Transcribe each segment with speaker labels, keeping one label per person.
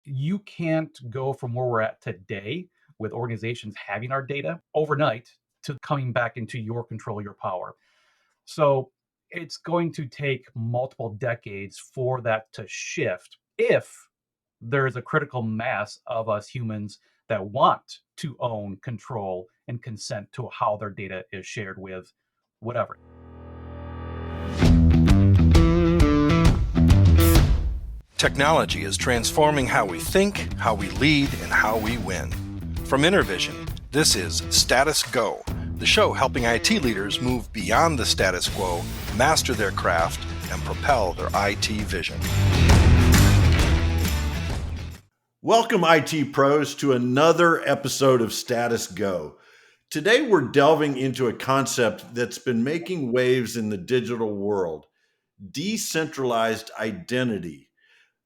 Speaker 1: you can't go from where we're at today with organizations having our data overnight to coming back into your control, your power. So it's going to take multiple decades for that to shift if there is a critical mass of us humans that want to own, control, and consent to how their data is shared with whatever.
Speaker 2: Technology is transforming how we think, how we lead, and how we win. From Intervision, this is Status Go, the show helping IT leaders move beyond the status quo, master their craft, and propel their IT vision.
Speaker 3: Welcome, IT pros, to another episode of Status Go. Today, we're delving into a concept that's been making waves in the digital world: decentralized identity.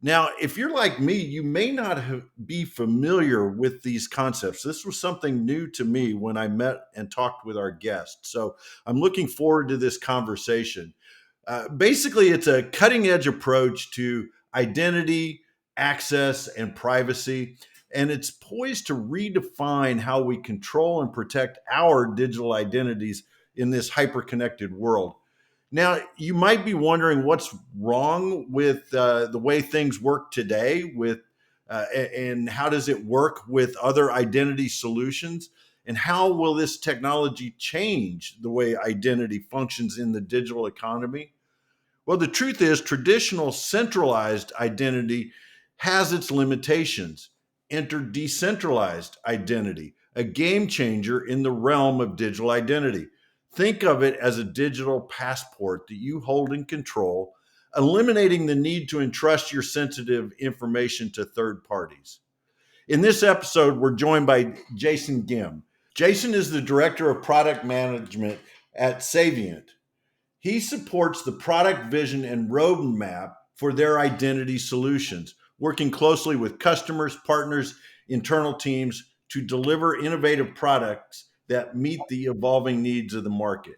Speaker 3: Now, if you're like me, you may not be familiar with these concepts. This was something new to me when I met and talked with our guest. So I'm looking forward to this conversation. Basically, it's a cutting edge approach to identity, access, and privacy. And it's poised to redefine how we control and protect our digital identities in this hyperconnected world. Now, you might be wondering what's wrong with the way things work today, and how does it work with other identity solutions, and how will this technology change the way identity functions in the digital economy? Well, the truth is, traditional centralized identity has its limitations. Enter decentralized identity, a game changer in the realm of digital identity. Think of it as a digital passport that you hold and control, eliminating the need to entrust your sensitive information to third parties. In this episode, we're joined by Jason Gzym. Jason is the Director of Product Management at Savient. He supports the product vision and roadmap for their identity solutions, working closely with customers, partners, internal teams to deliver innovative products that meet the evolving needs of the market.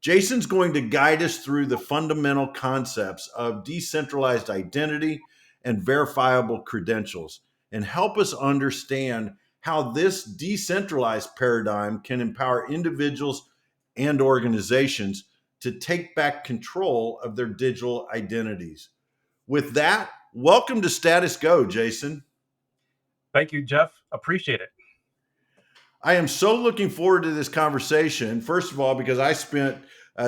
Speaker 3: Jason's going to guide us through the fundamental concepts of decentralized identity and verifiable credentials and help us understand how this decentralized paradigm can empower individuals and organizations to take back control of their digital identities. With that, welcome to Status Go, Jason.
Speaker 1: Thank you, Jeff. Appreciate it.
Speaker 3: I am so looking forward to this conversation. First of all, because I spent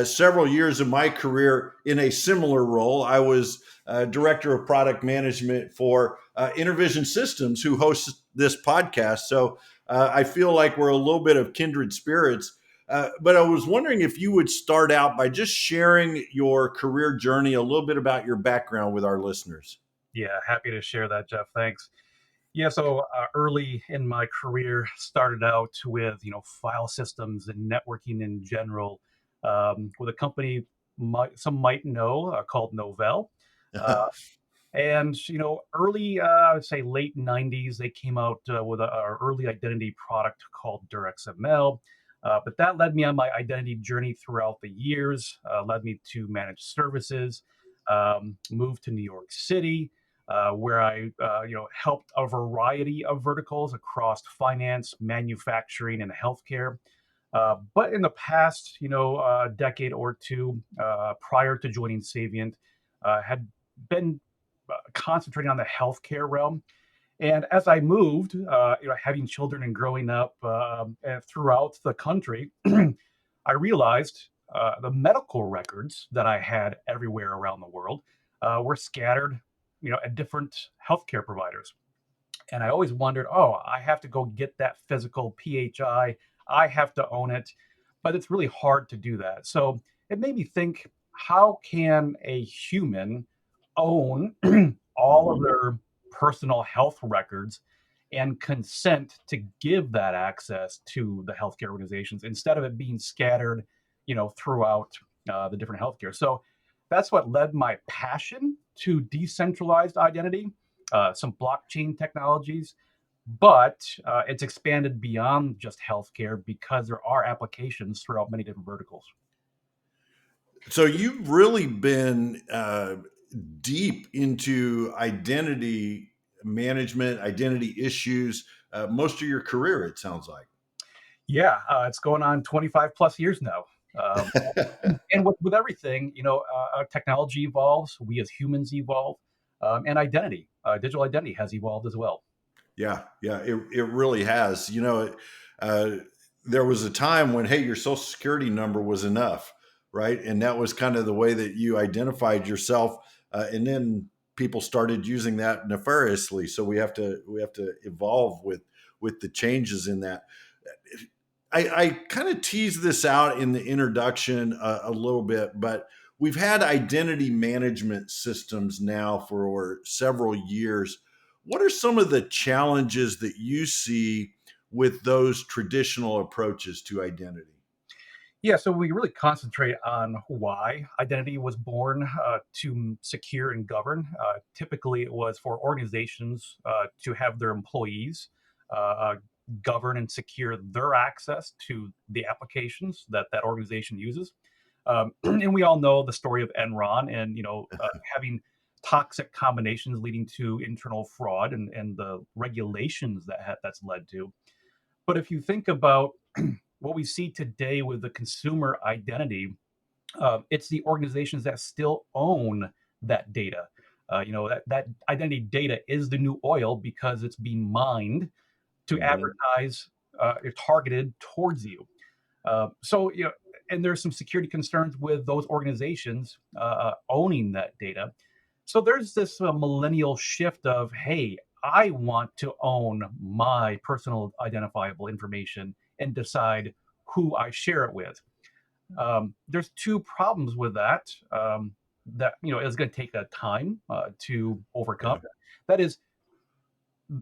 Speaker 3: several years of my career in a similar role. I was director of product management for Intervision Systems, who hosts this podcast. So I feel like we're a little bit of kindred spirits. But I was wondering if you would start out by just sharing your career journey, a little bit about your background with our listeners.
Speaker 1: Yeah, happy to share that, Jeff. Thanks. Yeah, so early in my career, started out with file systems and networking in general, with a company some might know called Novell. Uh, and early, I would say late '90s, they came out with our early identity product called DureXML. But that led me on my identity journey throughout the years. Led me to managed services, moved to New York City, where I helped a variety of verticals across finance, manufacturing, and healthcare. But in the past, decade or two prior to joining Savient, had been concentrating on the healthcare realm. And as I moved, having children and growing up throughout the country, I realized the medical records that I had everywhere around the world were scattered, at different healthcare providers. And I always wondered, oh, I have to go get that physical PHI. I have to own it, but it's really hard to do that. So it made me think, how can a human own all of their personal health records and consent to give that access to the healthcare organizations instead of it being scattered, throughout the different healthcare. So that's what led my passion to decentralized identity, some blockchain technologies, but it's expanded beyond just healthcare because there are applications throughout many different verticals.
Speaker 3: So you've really been deep into identity management, identity issues, most of your career, it sounds like.
Speaker 1: Yeah, it's going on 25 plus years now. Um, and with everything, technology evolves, we as humans evolve, and digital identity has evolved as well.
Speaker 3: Yeah, yeah, it really has. Uh, there was a time when, hey, your social security number was enough, right? And that was kind of the way that you identified yourself. And then people started using that nefariously. So we have to evolve with the changes in that. I kind of teased this out in the introduction a little bit, but we've had identity management systems now for several years. What are some of the challenges that you see with those traditional approaches to identity?
Speaker 1: Yeah, so we really concentrate on why identity was born to secure and govern. Typically, it was for organizations to have their employees govern and secure their access to the applications that organization uses. And we all know the story of Enron and having toxic combinations leading to internal fraud and the regulations that's led to. But if you think about what we see today with the consumer identity, it's the organizations that still own that data. That identity data is the new oil because it's being mined to
Speaker 3: Mhm.
Speaker 1: advertise targeted towards you. And there's some security concerns with those organizations owning that data. So there's this millennial shift of, hey, I want to own my personal identifiable information and decide who I share it with. There's two problems with that that is going to take a time to overcome.
Speaker 3: Yeah,
Speaker 1: That is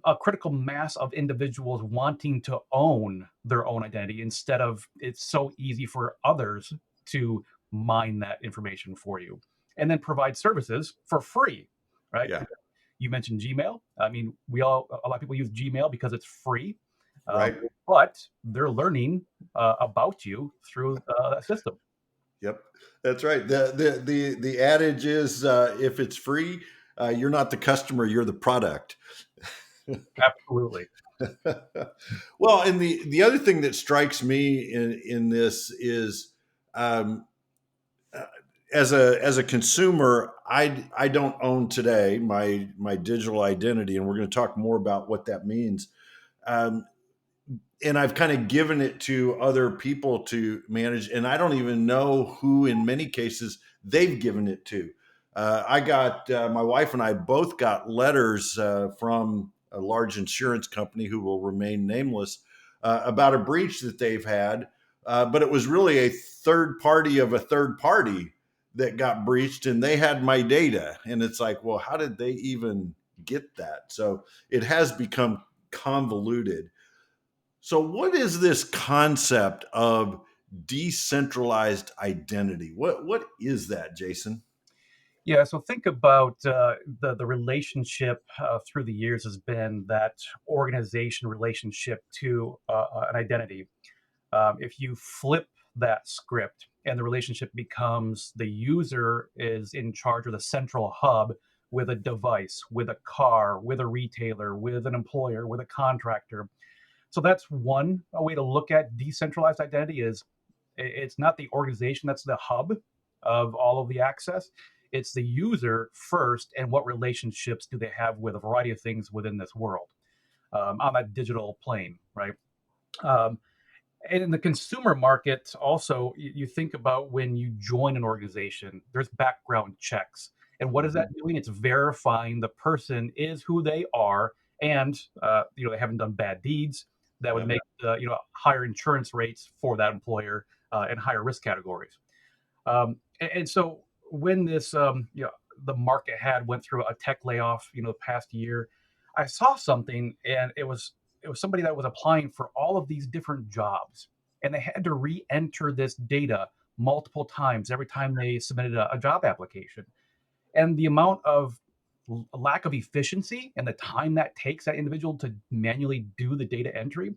Speaker 1: a critical mass of individuals wanting to own their own identity instead of it's so easy for others to mine that information for you and then provide services for free, right?
Speaker 3: yeah,
Speaker 1: You mentioned Gmail. I mean, a lot of people use Gmail because it's free, um,
Speaker 3: right.
Speaker 1: but they're learning about you through that system.
Speaker 3: Yep, that's right. The adage is, if it's free, you're not the customer, you're the product.
Speaker 1: Absolutely.
Speaker 3: Well, and the other thing that strikes me in this is, um, uh, as a consumer, I don't own today my digital identity, and we're going to talk more about what that means. Um, and I've kind of given it to other people to manage, and I don't even know who, in many cases, they've given it to. I got My wife and I both got letters from a large insurance company who will remain nameless about a breach that they've had, but it was really a third party of a third party that got breached, and they had my data, and it's like, well, how did they even get that? So it has become convoluted. So, what is this concept of decentralized identity? What is that, Jason?
Speaker 1: Yeah, so think about the relationship through the years has been that organization relationship to an identity. If you flip that script and the relationship becomes the user is in charge of the central hub with a device, with a car, with a retailer, with an employer, with a contractor. So that's one way to look at decentralized identity is it's not the organization that's the hub of all of the access. It's the user first and what relationships do they have with a variety of things within this world on that digital plane, right? Um, and in the consumer market, also, you think about when you join an organization, there's background checks. And what is that
Speaker 3: Mhm.
Speaker 1: doing? It's verifying the person is who they are, and they haven't done bad deeds that would
Speaker 3: Yeah,
Speaker 1: make higher insurance rates for that employer and higher risk categories. And so when this, the market had went through a tech layoff, the past year, I saw something, and it was somebody that was applying for all of these different jobs, and they had to re-enter this data multiple times every time they submitted a job application, and the amount of lack of efficiency and the time that takes that individual to manually do the data entry.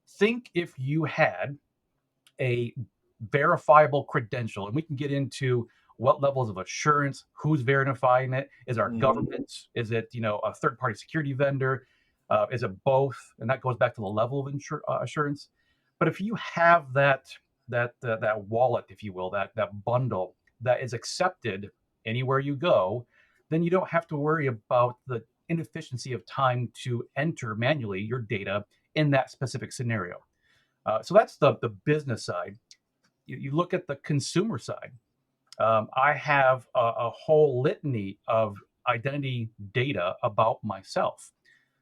Speaker 1: Think if you had a verifiable credential, and we can get into what levels of assurance, who's verifying it, is our
Speaker 3: Mhm.
Speaker 1: government, is it a third party security vendor, is it both? And that goes back to the level of assurance. But if you have that wallet, if you will, that bundle that is accepted anywhere you go, then you don't have to worry about the inefficiency of time to enter manually your data in that specific scenario. So that's the business side. You look at the consumer side. I have a whole litany of identity data about myself.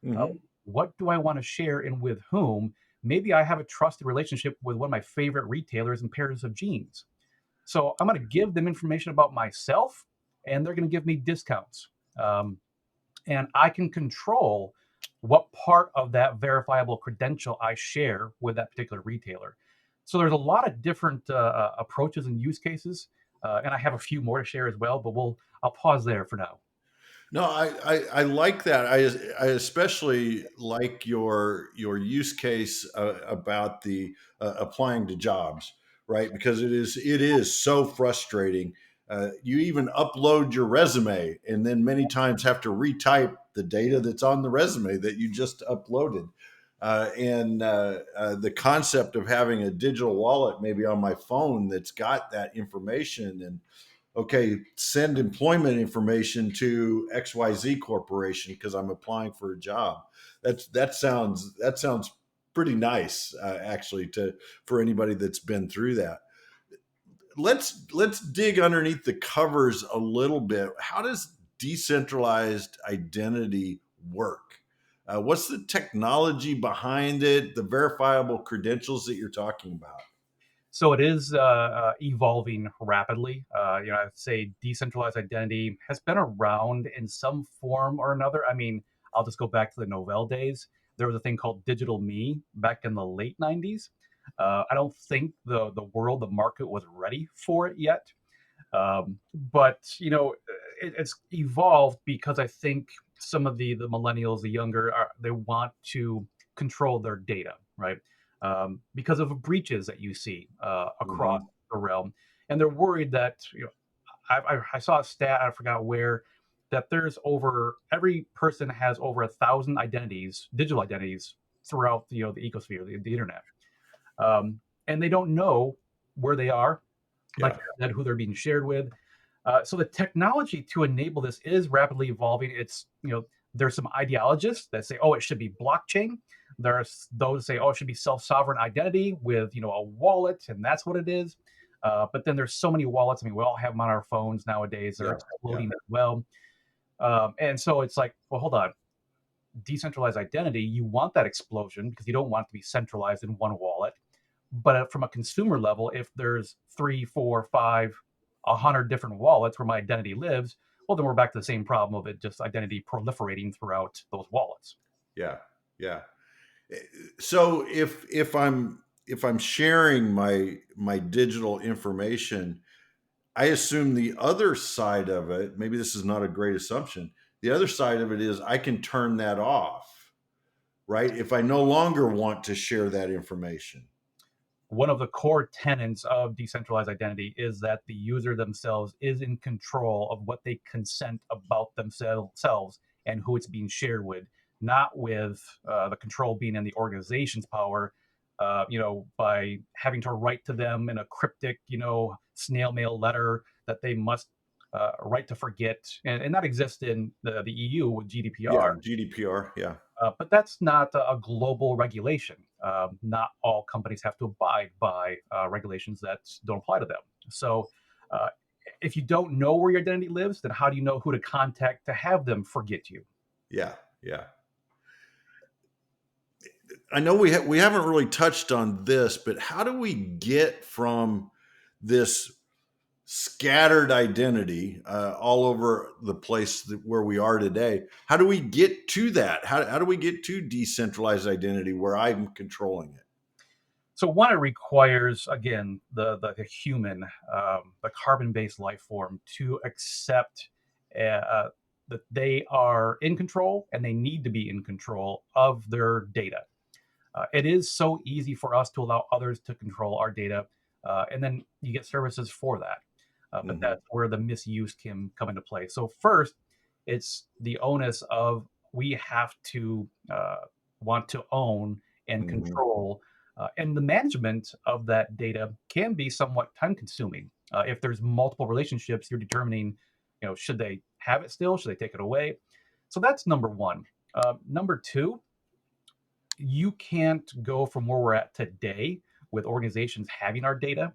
Speaker 1: Uh,
Speaker 3: Mhm.
Speaker 1: what do I want to share and with whom? Maybe I have a trusted relationship with one of my favorite retailers and pairs of jeans. So I'm going to give them information about myself, and they're going to give me discounts. Um, and I can control what part of that verifiable credential I share with that particular retailer. So there's a lot of different approaches and use cases, and I have a few more to share as well. But I'll pause there for now.
Speaker 3: No, I like that. I especially like your use case about the applying to jobs, right? Because it is so frustrating. You even upload your resume and then many times have to retype the data that's on the resume that you just uploaded. And the concept of having a digital wallet maybe on my phone that's got that information and okay, send employment information to XYZ Corporation because I'm applying for a job. That sounds pretty nice, actually, to for anybody that's been through that. Let's dig underneath the covers a little bit. How does decentralized identity work? What's the technology behind it? The verifiable credentials that you're talking about?
Speaker 1: So it is evolving rapidly. I'd say decentralized identity has been around in some form or another. I mean, I'll just go back to the Novell days. There was a thing called Digital Me back in the late '90s. I don't think the market was ready for it yet. But it's evolved because I think some of the millennials, the younger, they want to control their data, right? Because of breaches that you see across
Speaker 3: Mhm.
Speaker 1: the realm, and they're worried that I saw a stat, I forgot where, that there's over every person has over 1,000 identities, digital identities throughout the ecosphere, the internet, and they don't know where they are, like
Speaker 3: Yeah,
Speaker 1: you said, who they're being shared with. So the technology to enable this is rapidly evolving. There's some ideologists that say, oh, it should be blockchain. There's those that say, oh, it should be self-sovereign identity with a wallet, and that's what it is. But then there's so many wallets. I mean, we all have them on our phones nowadays. They're
Speaker 3: yeah, yeah,
Speaker 1: exploding as well. And so it's like, well, hold on. Decentralized identity, you want that explosion because you don't want it to be centralized in one wallet. But from a consumer level, if there's three, four, five, 100 different wallets where my identity lives, well, then we're back to the same problem of it just identity proliferating throughout those wallets.
Speaker 3: yeah, yeah. So if I'm sharing my digital information, I assume the other side of it, maybe this is not a great assumption. The other side of it is I can turn that off, right? If I no longer want to share that information.
Speaker 1: One of the core tenets of decentralized identity is that the user themselves is in control of what they consent about themselves and who it's being shared with, not with the control being in the organization's power. By having to write to them in a cryptic, snail mail letter that they must write to forget, and that exists in the EU with
Speaker 3: Yeah,
Speaker 1: GDPR.
Speaker 3: GDPR. Yeah,
Speaker 1: But that's not a global regulation. Not all companies have to abide by regulations that don't apply to them. So, uh, if you don't know where your identity lives, then how do you know who to contact to have them forget you?
Speaker 3: yeah, yeah. I know we haven't really touched on this, but how do we get from this scattered identity all over the place where we are today? How do we get to that? How do we get to decentralized identity where I'm controlling it?
Speaker 1: So, one, it requires again the human, the carbon-based life form, to accept that they are in control and they need to be in control of their data. It is so easy for us to allow others to control our data, and then you get services for that. but
Speaker 3: Hmm.
Speaker 1: that's where the misuse can come into play. So first, it's the onus of we have to want to own and
Speaker 3: Hmm.
Speaker 1: control, and the management of that data can be somewhat time consuming. If there's multiple relationships, you're determining, should they have it still? Should they take it away? So that's number one. Number two, you can't go from where we're at today with organizations having our data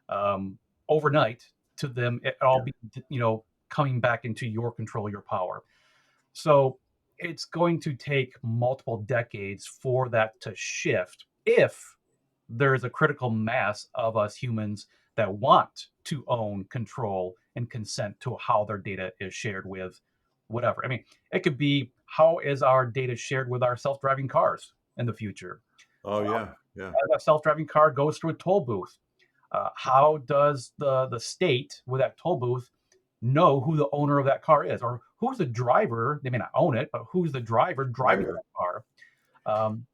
Speaker 1: um, overnight to them it all
Speaker 3: Yeah.
Speaker 1: be coming back into your control, your power. So it's going to take multiple decades for that to shift if there is a critical mass of us humans that want to own, control, and consent to how their data is shared with whatever. I mean, it could be how is our data shared with our self-driving cars in the future?
Speaker 3: Oh, yeah. Yeah.
Speaker 1: As a self-driving car goes through a toll booth, how does the state with that toll booth know who the owner of that car is, or who's the driver? They may not own it, but who's the driver driving
Speaker 3: Driver.
Speaker 1: that car? Um,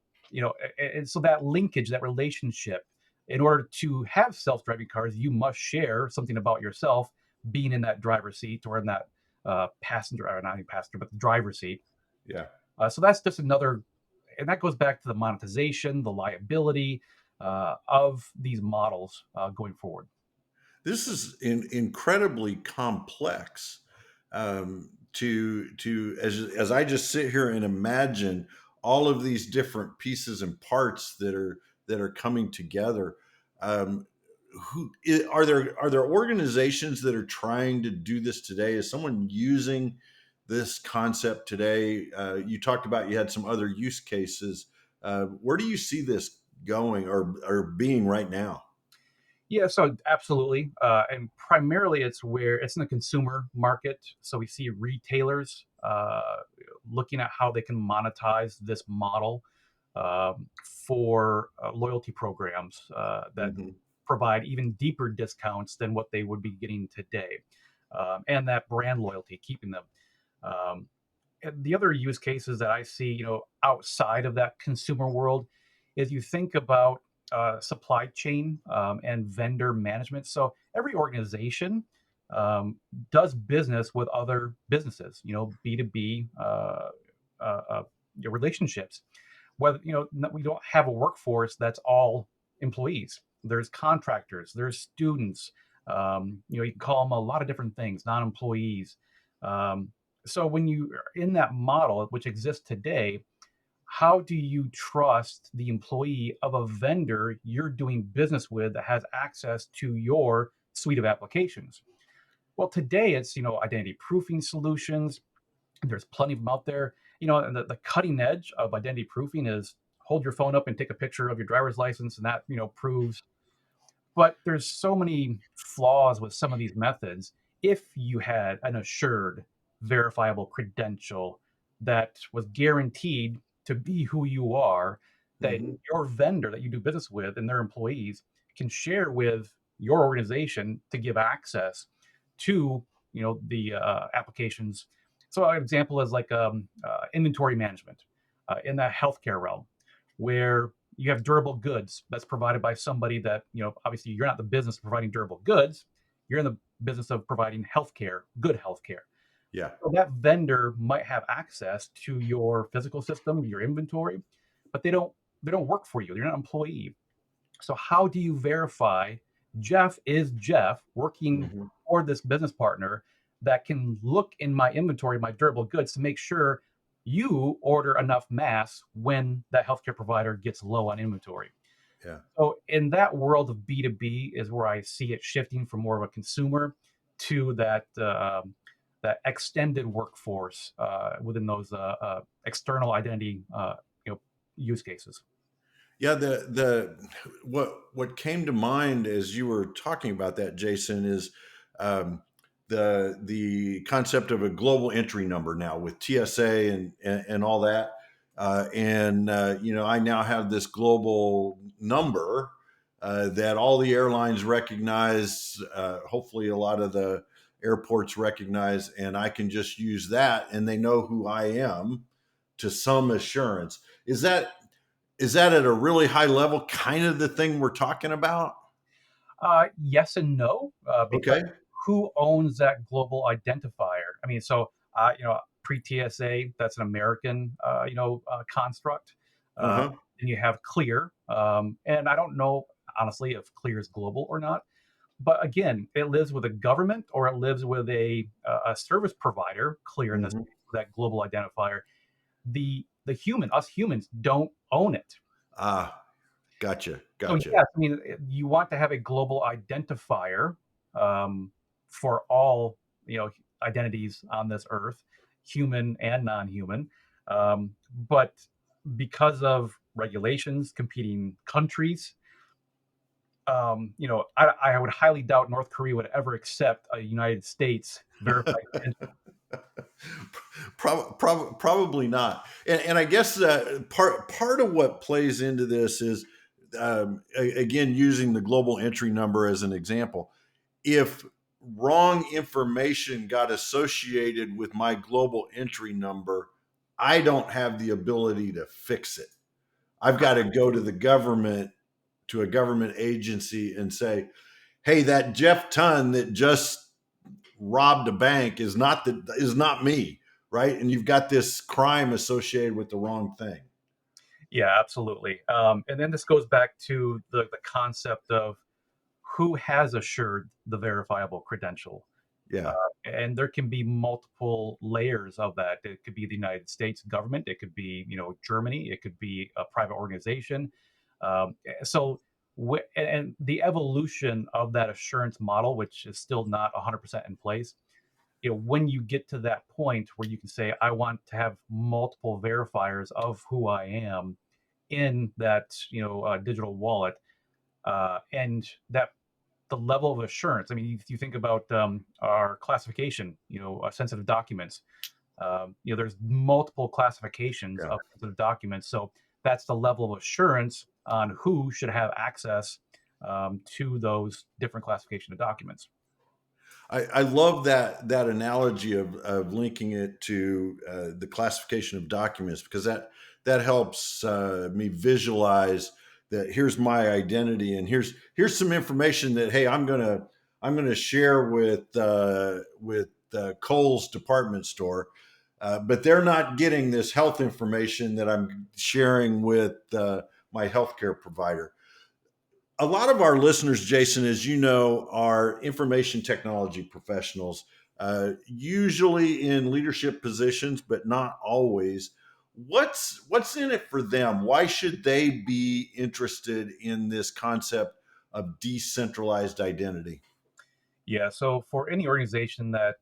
Speaker 1: and so that linkage, that relationship, in order to have self-driving cars, you must share something about yourself being in that driver's seat or in that passenger, or not even passenger, but the driver's seat.
Speaker 3: Yeah.
Speaker 1: So that's just another, and that goes back to the monetization, the liability of these models going forward.
Speaker 3: This is incredibly complex. To as I just sit here and imagine all of these different pieces and parts that are coming together. Um, are there organizations that are trying to do this today? Is someone using this concept today? You talked about you had some other use cases. Where do you see this going or being right now?
Speaker 1: Yeah, so absolutely, and primarily it's where it's in the consumer market. So we see retailers looking at how they can monetize this model for loyalty programs that
Speaker 3: Hmm.
Speaker 1: provide even deeper discounts than what they would be getting today, and that brand loyalty, keeping them. Um, and the other use cases that I see, outside of that consumer world, is you think about supply chain and vendor management. So every organization um, does business with other businesses, B2B uh, relationships. Whether, we don't have a workforce that's all employees. There's contractors, there's students. You can call them a lot of different things, non-employees. Um, so when you are in that model, which exists today, how do you trust the employee of a vendor you're doing business with that has access to your suite of applications? Well, today it's, identity proofing solutions. There's plenty of them out there. And the cutting edge of identity proofing is hold your phone up and take a picture of your driver's license, and that, proves, but there's so many flaws with some of these methods. If you had an assured, verifiable credential that was guaranteed to be who you are, that
Speaker 3: Hmm.
Speaker 1: your vendor that you do business with and their employees can share with your organization to give access to, the applications. So an example is like inventory management in that healthcare realm, where you have durable goods that's provided by somebody that, obviously you're not the business of providing durable goods. You're in the business of providing healthcare, good healthcare.
Speaker 3: Yeah.
Speaker 1: So that vendor might have access to your physical system, your inventory, but they don't work for you. They're not an employee. So how do you verify Jeff is Jeff working
Speaker 3: Hmm.
Speaker 1: for this business partner that can look in my inventory, my durable goods, to make sure you order enough mass when that healthcare provider gets low on inventory?
Speaker 3: Yeah.
Speaker 1: So in that world of B2B is where I see it shifting from more of a consumer to that extended workforce within those external identity use cases.
Speaker 3: Yeah, the what came to mind as you were talking about that, Jason, is um, the concept of a global entry number now with TSA and all that. I now have this global number that all the airlines recognize. Hopefully, a lot of the airports recognize, and I can just use that, and they know who I am to some assurance. Is that at a really high level kind of the thing we're talking about?
Speaker 1: Yes and no, because
Speaker 3: Okay.
Speaker 1: who owns that global identifier? I mean, so pre-TSA, that's an American construct. Uh,
Speaker 3: Uh-huh.
Speaker 1: and you have Clear, and I don't know honestly if Clear is global or not. But again, it lives with a government or it lives with a service provider. Clear in this
Speaker 3: Hmm.
Speaker 1: case, that global identifier. The us humans don't own it.
Speaker 3: Ah, gotcha.
Speaker 1: So
Speaker 3: Gotcha.
Speaker 1: yes, I mean, you want to have a global identifier um, for all identities on this earth, human and non-human. But because of regulations, competing countries, I would highly doubt North Korea would ever accept a United States verified credential.
Speaker 3: Probably not. And I guess part of what plays into this is, again, using the global entry number as an example. If wrong information got associated with my global entry number, I don't have the ability to fix it. I've got to go to the government, to a government agency, and say, "Hey, that Jeff Ton that just robbed a bank is not me," right? And you've got this crime associated with the wrong thing.
Speaker 1: Yeah, absolutely. And then this goes back to the concept of who has assured the verifiable credential.
Speaker 3: Yeah,
Speaker 1: And there can be multiple layers of that. It could be the United States government, it could be Germany, it could be a private organization. So and the evolution of that assurance model, which is still not 100% in place, when you get to that point where you can say, I want to have multiple verifiers of who I am in that digital wallet, and that the level of assurance. I mean, you think about our classification, sensitive documents. There's multiple classifications
Speaker 3: yeah.
Speaker 1: of sensitive documents, so that's the level of assurance on who should have access to those different classification of documents.
Speaker 3: I love that analogy of linking it to the classification of documents, because that helps me visualize that here's my identity, and here's some information that, hey, I'm gonna share with Kohl's department store, but they're not getting this health information that I'm sharing with my healthcare provider. A lot of our listeners, Jason, as you know, are information technology professionals, usually in leadership positions, but not always. What's in it for them? Why should they be interested in this concept of decentralized identity?
Speaker 1: Yeah, so for any organization that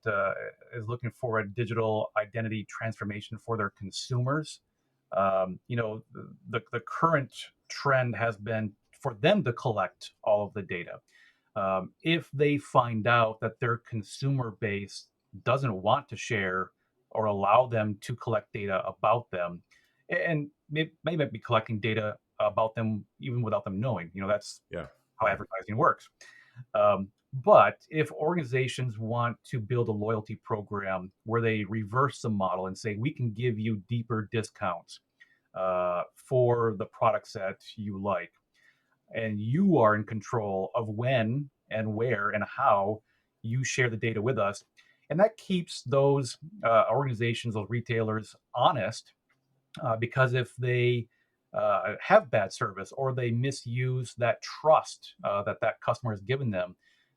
Speaker 1: is looking for a digital identity transformation for their consumers, the current trend has been for them to collect all of the data. If they find out that their consumer base doesn't want to share or allow them to collect data about them, and may be collecting data about them even without them knowing, that's
Speaker 3: Yeah,
Speaker 1: how
Speaker 3: yeah.
Speaker 1: advertising works. But if organizations want to build a loyalty program where they reverse the model and say, we can give you deeper discounts for the products that you like, and you are in control of when and where and how you share the data with us. And that keeps those organizations, those retailers honest, because if they have bad service or they misuse that trust that customer has given them,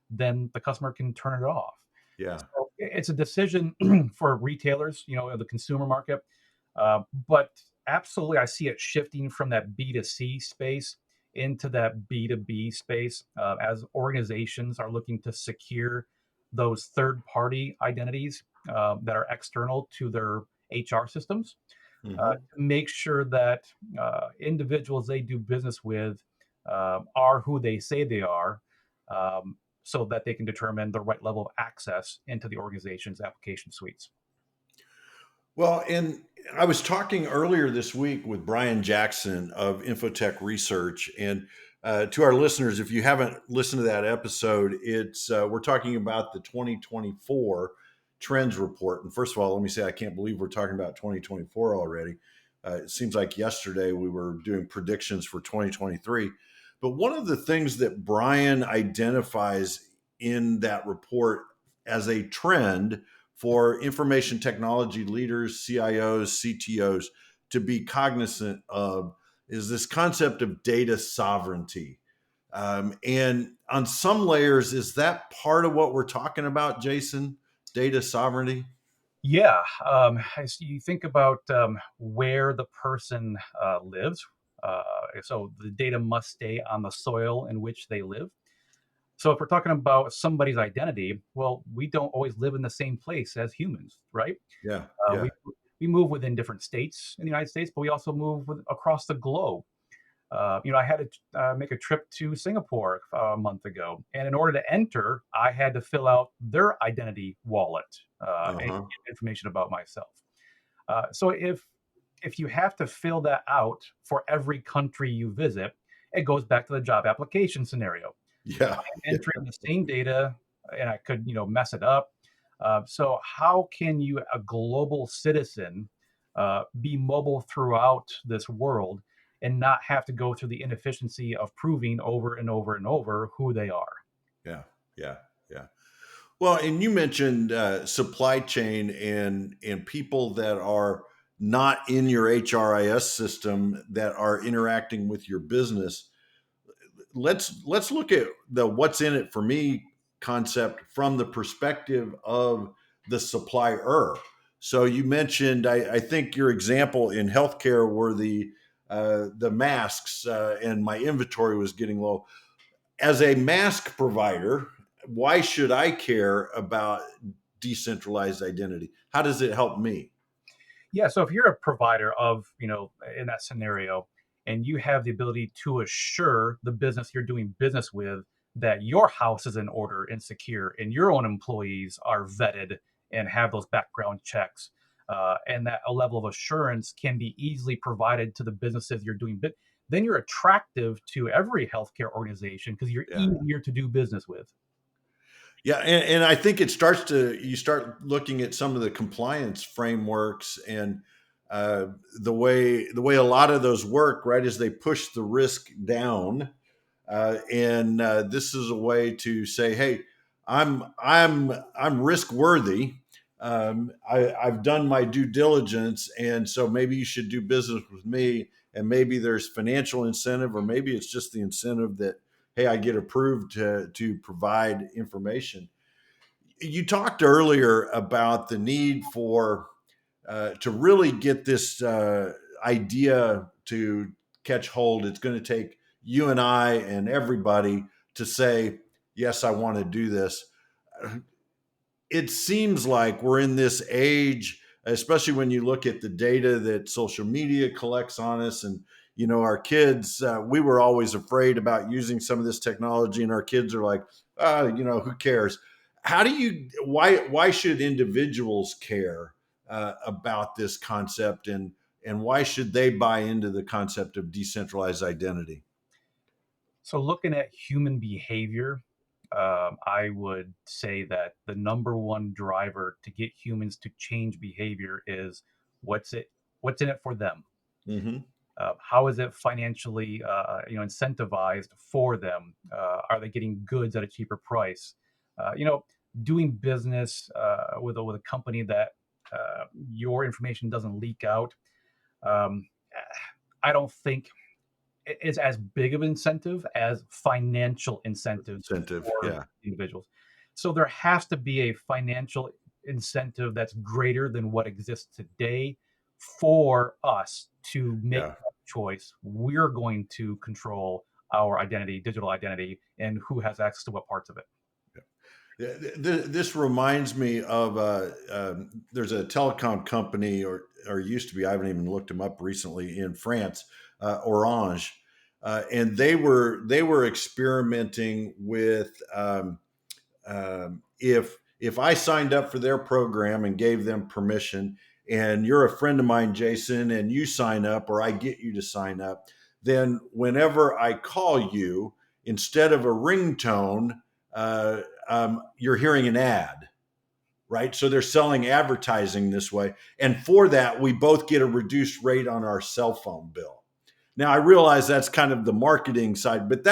Speaker 1: then the customer can turn it off.
Speaker 3: Yeah.
Speaker 1: So it's a decision for retailers, the consumer market. But absolutely, I see it shifting from that B2C space into that B2B space as organizations are looking to secure those third party identities that are external to their HR systems,
Speaker 3: Hmm.
Speaker 1: to make sure that individuals they do business with are who they say they are, so that they can determine the right level of access into the organization's application suites.
Speaker 3: Well, and I was talking earlier this week with Brian Jackson of Infotech Research, and to our listeners, if you haven't listened to that episode, it's we're talking about the 2024 trends report. And first of all, let me say I can't believe we're talking about 2024 already. It seems like yesterday we were doing predictions for 2023. But one of the things that Brian identifies in that report as a trend for information technology leaders, CIOs, CTOs to be cognizant of is this concept of data sovereignty. And on some layers, is that part of what we're talking about, Jason? Data sovereignty?
Speaker 1: Yeah, as you think about where the person lives, so the data must stay on the soil in which they live. So if we're talking about somebody's identity, well, we don't always live in the same place as humans, right?
Speaker 3: Yeah,
Speaker 1: Uh,
Speaker 3: yeah.
Speaker 1: we we move within different states in the United States, but we also move across the globe. I had to make a trip to Singapore a month ago, and in order to enter, I had to fill out their identity wallet and
Speaker 3: Uh-huh.
Speaker 1: get information about myself. So if you have to fill that out for every country you visit, it goes back to the job application scenario.
Speaker 3: Yeah. Yeah.
Speaker 1: Entering the same data, and I could mess it up. So how can you, a global citizen, be mobile throughout this world and not have to go through the inefficiency of proving over and over and over who they are?
Speaker 3: Yeah. Yeah. Yeah. Well, and you mentioned supply chain and people that are not in your HRIS system that are interacting with your business. Let's look at the what's in it for me concept from the perspective of the supplier. So you mentioned, I think your example in healthcare were the masks, and my inventory was getting low. As a mask provider, why should I care about decentralized identity? How does it help me?
Speaker 1: Yeah, so if you're a provider of, in that scenario, and you have the ability to assure the business you're doing business with that your house is in order and secure, and your own employees are vetted and have those background checks, and that a level of assurance can be easily provided to the businesses you're doing, then you're attractive to every healthcare organization because you're
Speaker 3: Yeah.
Speaker 1: easier to do business with.
Speaker 3: Yeah, and I think it starts to you start looking at some of the compliance frameworks and the way a lot of those work, right, is they push the risk down, and this is a way to say, hey, I'm risk worthy. I've done my due diligence, and so maybe you should do business with me. And maybe there's financial incentive, or maybe it's just the incentive that hey, I get approved to provide information. You talked earlier about the need for to really get this idea to catch hold. It's going to take you and I and everybody to say, yes, I want to do this. It seems like we're in this age, especially when you look at the data that social media collects on us. And our kids, we were always afraid about using some of this technology, and our kids are like, who cares? How do you why should individuals care about this concept, and why should they buy into the concept of decentralized identity?
Speaker 1: So, looking at human behavior, I would say that the number one driver to get humans to change behavior is what's it what's in it for them.
Speaker 3: Hmm.
Speaker 1: How is it financially, incentivized for them? Are they getting goods at a cheaper price? Doing business with a company that your information doesn't leak out. Um, I don't think is as big of an incentive as financial incentives
Speaker 3: Incentive,
Speaker 1: for
Speaker 3: yeah,
Speaker 1: individuals. So there has to be a financial incentive that's greater than what exists today for us to make
Speaker 3: yeah.
Speaker 1: that choice. We're going to control our identity, digital identity, and who has access to what parts of it.
Speaker 3: This reminds me of there's a telecom company, or used to be. I haven't even looked them up recently in France, Orange, and they were experimenting with if I signed up for their program and gave them permission, and you're a friend of mine, Jason, and you sign up, or I get you to sign up, then whenever I call you, instead of a ringtone, you're hearing an ad, right? So they're selling advertising this way. And for that, we both get a reduced rate on our cell phone bill. Now, I realize that's kind of the marketing side, but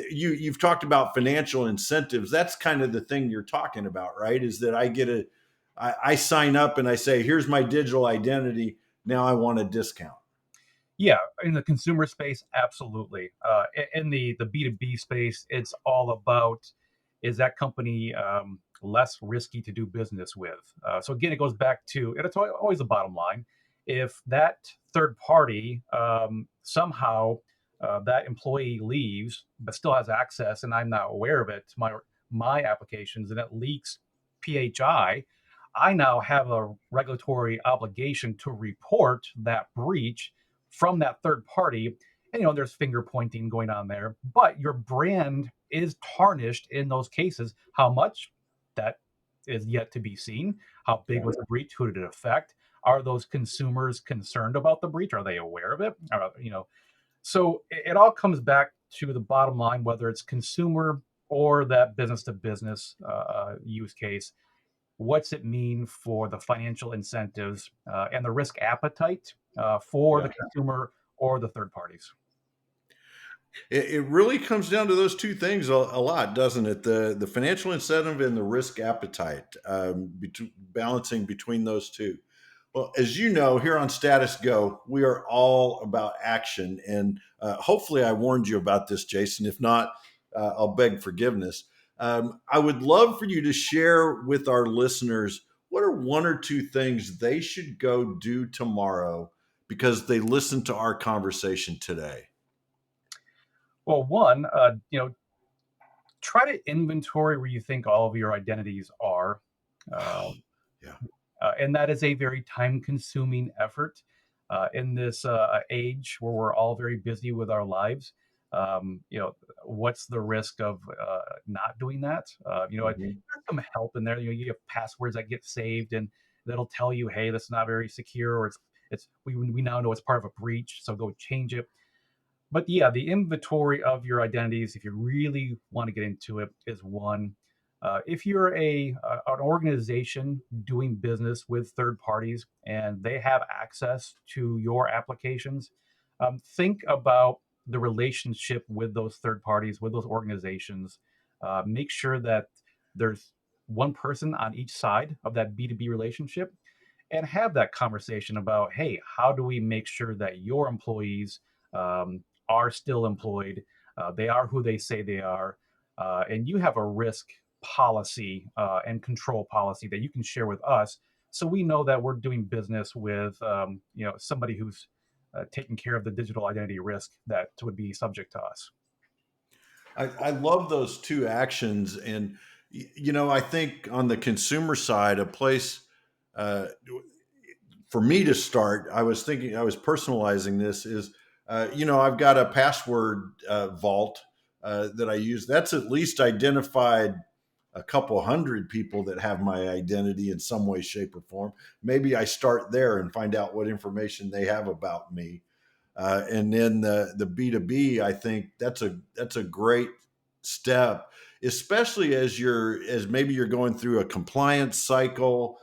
Speaker 3: You've talked about financial incentives. That's kind of the thing you're talking about, right? Is that I sign up and I say, here's my digital identity. Now I want a discount.
Speaker 1: Yeah, in the consumer space, absolutely. In the B2B space, it's all about, is that company less risky to do business with? So again, it goes back to, and it's always the bottom line. If that third party somehow that employee leaves but still has access, and I'm not aware of it to my applications, and it leaks PHI now have a regulatory obligation to report that breach from that third party. And there's finger pointing going on there, but your brand is tarnished in those cases. How much, that is yet to be seen. How big
Speaker 3: Yeah.
Speaker 1: was the breach? Who did it affect? Are those consumers concerned about the breach? Are they aware of it? So it all comes back to the bottom line, whether it's consumer or that business to business use case. What's it mean for the financial incentives and the risk appetite for the
Speaker 3: Yeah.
Speaker 1: consumer or the third parties?
Speaker 3: It really comes down to those two things a lot, doesn't it? The financial incentive and the risk appetite, balancing between those two. Well, as you know, here on Status Go, we are all about action. And hopefully, I warned you about this, Jason. If not, I'll beg forgiveness. I would love for you to share with our listeners what are one or two things they should go do tomorrow because they listened to our conversation today.
Speaker 1: Well, one, try to inventory where you think all of your identities are. Uh,
Speaker 3: Yeah.
Speaker 1: and that is a very time consuming effort in this age where we're all very busy with our lives. What's the risk of not doing that?
Speaker 3: Mhm.
Speaker 1: There's some help in there. You have passwords that get saved and that'll tell you, hey, that's not very secure, or we now know it's part of a breach, so go change it. But yeah, the inventory of your identities, if you really want to get into it, is one. If you're an organization doing business with third parties and they have access to your applications, think about the relationship with those third parties, with those organizations. Make sure that there's one person on each side of that B2B relationship, and have that conversation about, hey, how do we make sure that your employees are still employed? They are who they say they are. And you have a risk policy and control policy that you can share with us, so we know that we're doing business with somebody who's taking care of the digital identity risk that would be subject to us.
Speaker 3: I love those two actions. And, I think on the consumer side, a place uh, for me to start, I was thinking, I was personalizing this is, I've got a password vault that I use. That's at least identified a couple hundred people that have my identity in some way, shape, or form. Maybe I start there and find out what information they have about me. And then the B2B, I think that's a great step, especially as maybe you're going through a compliance cycle,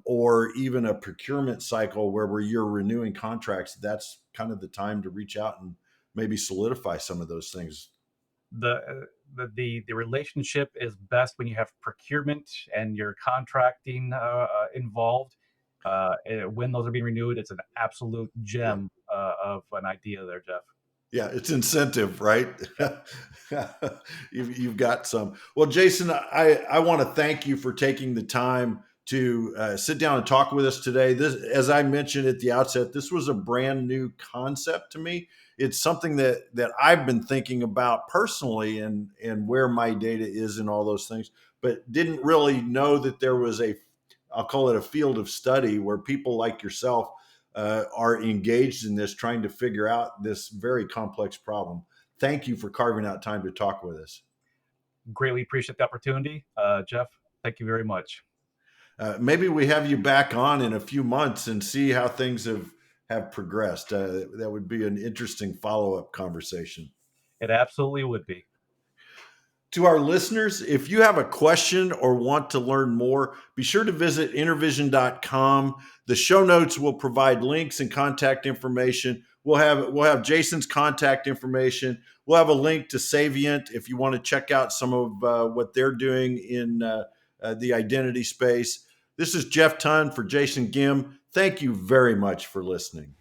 Speaker 3: or even a procurement cycle where you're renewing contracts. That's kind of the time to reach out and maybe solidify some of those things.
Speaker 1: The relationship is best when you have procurement and your contracting involved. When those are being renewed, it's an absolute
Speaker 3: Yeah.
Speaker 1: gem of an idea there, Jeff.
Speaker 3: Yeah, it's incentive, right? You've got some. Well, Jason, I want to thank you for taking the time to sit down and talk with us today. This, as I mentioned at the outset, this was a brand new concept to me. It's something that I've been thinking about personally, and where my data is and all those things, but didn't really know that there was I'll call it a field of study where people like yourself are engaged in this, trying to figure out this very complex problem. Thank you for carving out time to talk with us.
Speaker 1: Greatly appreciate the opportunity, Jeff. Thank you very much.
Speaker 3: Maybe we have you back on in a few months and see how things have progressed. That would be an interesting follow up conversation.
Speaker 1: It absolutely would be.
Speaker 3: To our listeners, if you have a question or want to learn more, be sure to visit intervision.com. The show notes will provide links and contact information. We'll have Jason's contact information. We'll have a link to Savient if you want to check out some of what they're doing in the identity space. This is Jeff Ton for Jason Gzym. Thank you very much for listening.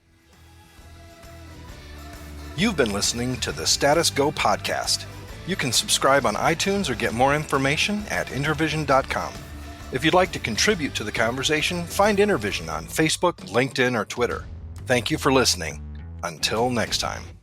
Speaker 2: You've been listening to the Status Go podcast. You can subscribe on iTunes or get more information at intervision.com. If you'd like to contribute to the conversation, find Intervision on Facebook, LinkedIn, or Twitter. Thank you for listening. Until next time.